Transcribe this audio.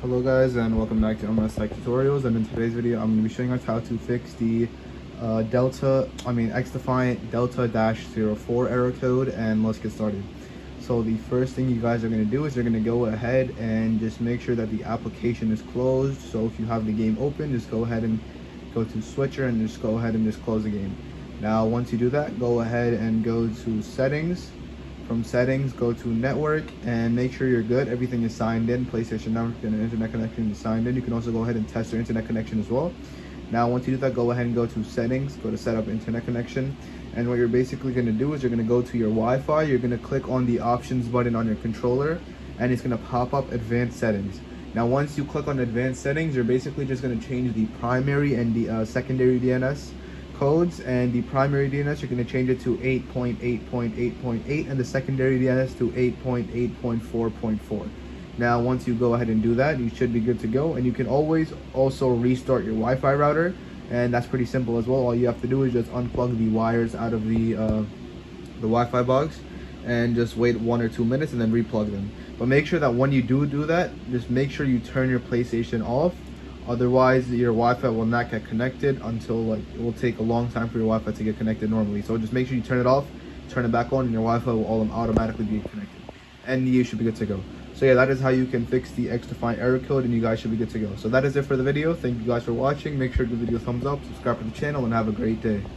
Hello guys, and welcome back to MS Tech Tutorials. And in today's video I'm going to be showing us how to fix the XDEFIANT Delta-04 error code, and let's get started. So the first thing you guys are going to do is you're going to go ahead and just make sure that the application is closed. So if you have the game open, just go ahead and go to switcher and just go ahead and just close the game. Now once you do that, go ahead and go to settings. From settings, go to network and make sure you're good. Everything is signed in. PlayStation Network and internet connection is signed in. You can also go ahead and test your internet connection as well. Now once you do that, go ahead and go to settings, go to set up internet connection. And what you're basically going to do is you're going to go to your Wi-Fi. You're going to click on the options button on your controller, and it's going to pop up advanced settings. Now once you click on advanced settings, you're basically just going to change the primary and the secondary DNS codes. And the primary DNS, you're going to change it to 8.8.8.8 and the secondary DNS to 8.8.4.4. Now once you go ahead and do that, you should be good to go. And you can always also restart your Wi-Fi router, and that's pretty simple as well. All you have to do is just unplug the wires out of the Wi-Fi box and just wait 1 or 2 minutes and then replug them. But make sure that when you do that, just make sure you turn your PlayStation off. Otherwise your Wi-Fi will not get connected until it will take a long time for your Wi-Fi to get connected normally. So just make sure you turn it off, turn it back on, and your Wi-Fi will automatically be connected, and you should be good to go. So yeah, that is how you can fix the XDEFIANT error code, and you guys should be good to go. So that is it for the video. Thank you guys for watching. Make sure to give the video a thumbs up, subscribe to the channel, and have a great day.